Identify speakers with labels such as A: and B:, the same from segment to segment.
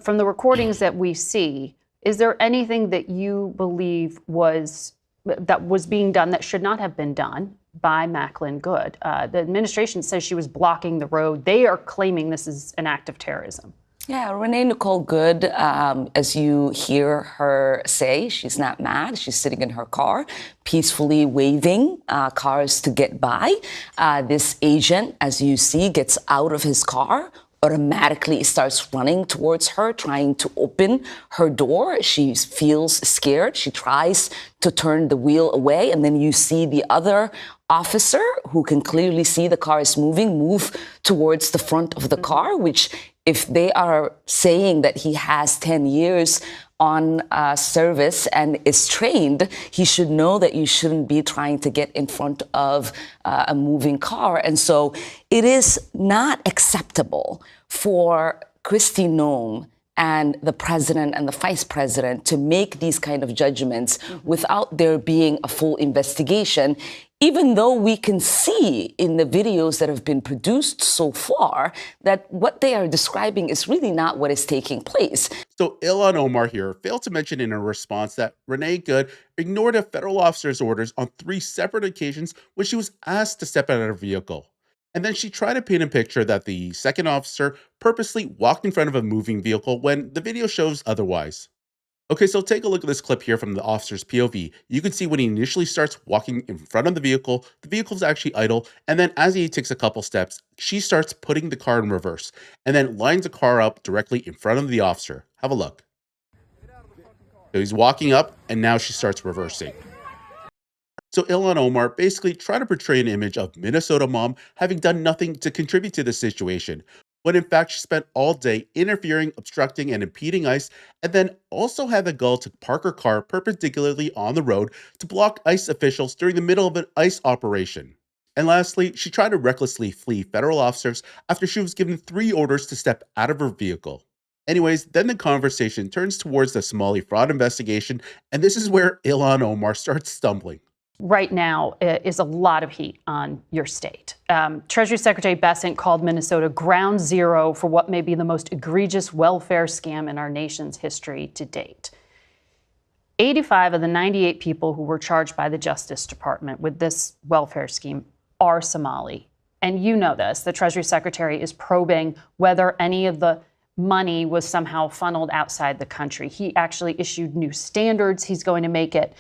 A: From the recordings that we see, is there anything that you believe was being done that should not have been done by Macklin Good? The administration says she was blocking the road. They are claiming this is an act of terrorism.
B: Yeah, Renee Nicole Good, as you hear her say, she's not mad. She's sitting in her car, peacefully waving cars to get by. This agent, as you see, gets out of his car, automatically starts running towards her, trying to open her door. She feels scared. She tries to turn the wheel away. And then you see the other officer, who can clearly see the car is moving, move towards the front of the car, which, if they are saying that he has 10 years on service and is trained, he should know that you shouldn't be trying to get in front of a moving car. And so it is not acceptable for Kristi Noem and the president and the vice president to make these kind of judgments without there being a full investigation, even though we can see in the videos that have been produced so far that what they are describing is really not what is taking place.
C: So Ilhan Omar here failed to mention in her response that Renee Good ignored a federal officer's orders on 3 separate occasions when she was asked to step out of her vehicle. And then she tried to paint a picture that the second officer purposely walked in front of a moving vehicle when the video shows otherwise. Okay, so take a look at this clip here from the officer's POV. You can see when he initially starts walking in front of the vehicle's actually idle, and then as he takes a couple steps, she starts putting the car in reverse, and then lines the car up directly in front of the officer. Have a look. So he's walking up, and now she starts reversing. So Ilhan Omar basically tried to portray an image of Minnesota mom having done nothing to contribute to the situation, when in fact she spent all day interfering, obstructing, and impeding ICE, and then also had the gall to park her car perpendicularly on the road to block ICE officials during the middle of an ICE operation. And lastly, she tried to recklessly flee federal officers after she was given 3 orders to step out of her vehicle. Anyways, then the conversation turns towards the Somali fraud investigation, and this is where Ilhan Omar starts stumbling.
A: Right now is a lot of heat on your state. Treasury Secretary Bessent called Minnesota ground zero for what may be the most egregious welfare scam in our nation's history to date. 85 of the 98 people who were charged by the Justice Department with this welfare scheme are Somali. And you know this. The Treasury Secretary is probing whether any of the money was somehow funneled outside the country. He actually issued new standards. He's going to make it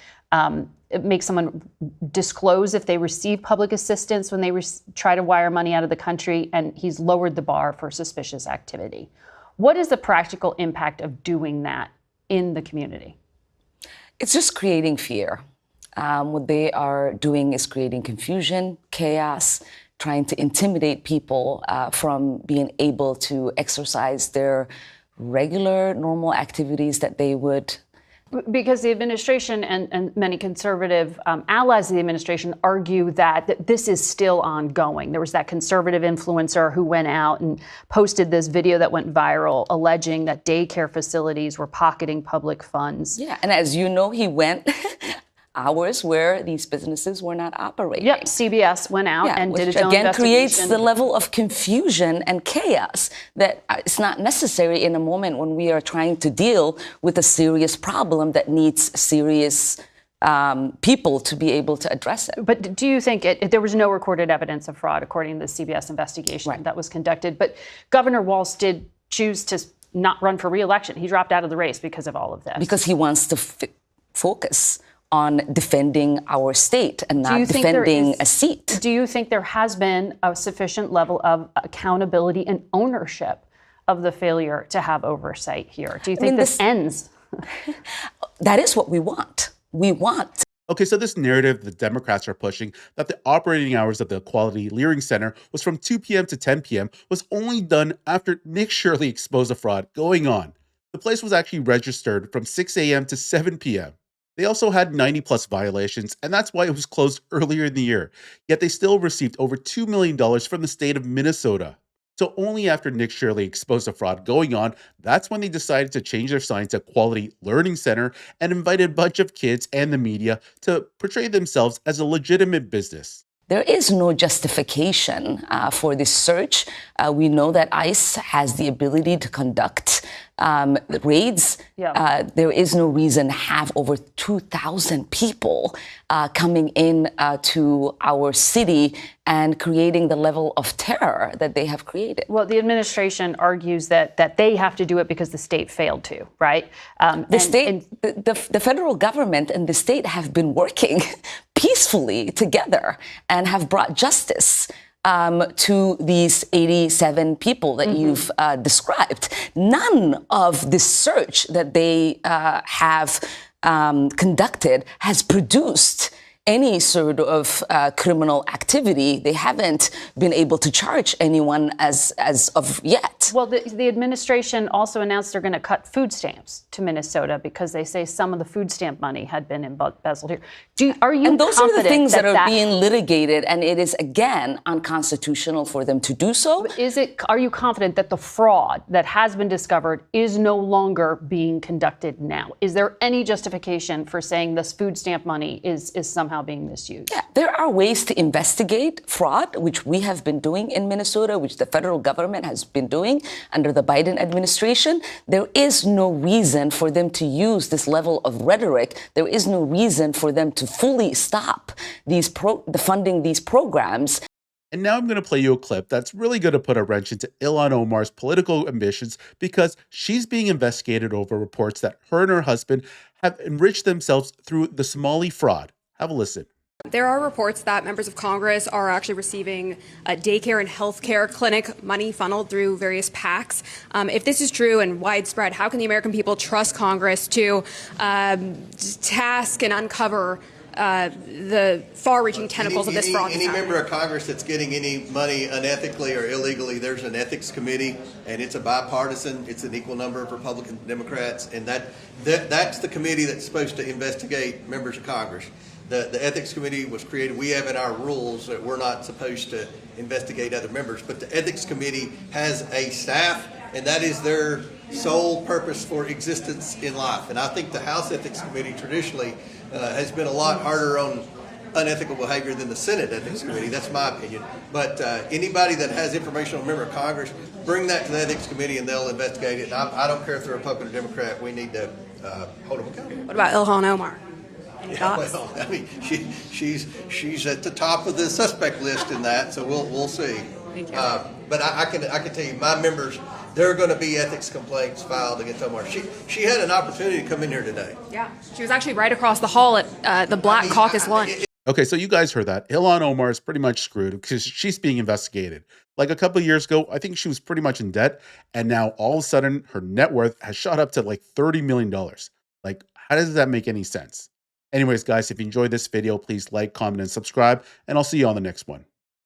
A: make someone disclose if they receive public assistance when they try to wire money out of the country, and he's lowered the bar for suspicious activity. What is the practical impact of doing that in the community?
B: It's just creating fear. What they are doing is creating confusion, chaos, trying to intimidate people from being able to exercise their regular, normal activities that they would.
A: Because the administration and many conservative allies of the administration argue that this is still ongoing. There was that conservative influencer who went out and posted this video that went viral, alleging that daycare facilities were pocketing public funds.
B: Yeah, and as you know, he went hours where these businesses were not operating.
A: Yep, CBS went out and did its own
B: again
A: investigation.
B: creates the level of confusion and chaos that is not necessary in a moment when we are trying to deal with a serious problem that needs serious people to be able to address it.
A: But do you think there was no recorded evidence of fraud according to the CBS investigation that was conducted? But Governor Walz did choose to not run for re-election. He dropped out of the race because of all of this.
B: Because he wants to focus on defending our state and not defending a seat.
A: Do you think there has been a sufficient level of accountability and ownership of the failure to have oversight here? Do you think this ends?
B: That is what we want. We want.
C: Okay, so this narrative the Democrats are pushing that the operating hours of the Equality Learning Center was from 2 p.m. to 10 p.m. was only done after Nick Shirley exposed the fraud going on. The place was actually registered from 6 a.m. to 7 p.m. They also had 90-plus violations, and that's why it was closed earlier in the year. Yet they still received over $2 million from the state of Minnesota. So only after Nick Shirley exposed the fraud going on, that's when they decided to change their sign to Quality Learning Center and invited a bunch of kids and the media to portray themselves as a legitimate business.
B: There is no justification for this search. We know that ICE has the ability to conduct raids.
A: Yeah.
B: There is no reason to have over 2,000 people coming in to our city and creating the level of terror that they have created.
A: Well, the administration argues that they have to do it because the state failed to, right?
B: The federal government and the state have been working peacefully together and have brought justice to these 87 people that you've described. None of this search that they have conducted has produced any sort of criminal activity. They haven't been able to charge anyone as of yet.
A: Well, the administration also announced they're going to cut food stamps to Minnesota because they say some of the food stamp money had been embezzled here. Are you
B: and those are the things that are being
A: that
B: litigated, and it is, again, unconstitutional for them to do so.
A: Are you confident that the fraud that has been discovered is no longer being conducted now? Is there any justification for saying this food stamp money is somehow being misused?
B: Yeah, there are ways to investigate fraud, which we have been doing in Minnesota, which the federal government has been doing under the Biden administration. There is no reason for them to use this level of rhetoric. There is no reason for them to fully stop funding these programs.
C: And now I'm going to play you a clip that's really going to put a wrench into Ilhan Omar's political ambitions because she's being investigated over reports that her and her husband have enriched themselves through the Somali fraud. Have a listen.
D: There are reports that members of Congress are actually receiving daycare and healthcare clinic money funneled through various PACs. If this is true and widespread, how can the American people trust Congress to task and uncover the far-reaching tentacles of this fraud?
E: Any member of Congress that's getting any money unethically or illegally, there's an ethics committee, and it's a bipartisan. It's an equal number of Republicans and Democrats, and that's the committee that's supposed to investigate members of Congress. The ethics committee was created. We have in our rules that we're not supposed to investigate other members, but the ethics committee has a staff, and that is their sole purpose for existence in life. And I think the House Ethics Committee traditionally has been a lot harder on unethical behavior than the Senate Ethics Committee. That's my opinion. But anybody that has information on a member of Congress, bring that to the Ethics Committee and they'll investigate it. And I don't care if they're Republican or Democrat. We need to hold them accountable.
D: What about Ilhan Omar?
E: Yeah, well, I mean, she's at the top of the suspect list in that, so we'll see.
D: Thank you.
E: But I can tell you, my members, there are going to be ethics complaints filed against Omar. She had an opportunity to come in here today.
D: Yeah, she was actually right across the hall at the Black Caucus lunch.
C: Okay, so you guys heard that. Ilhan Omar is pretty much screwed because she's being investigated. Like a couple of years ago, I think she was pretty much in debt, and now all of a sudden her net worth has shot up to like $30 million. Like, how does that make any sense? Anyways, guys, if you enjoyed this video, please like, comment, and subscribe, and I'll see you on the next one.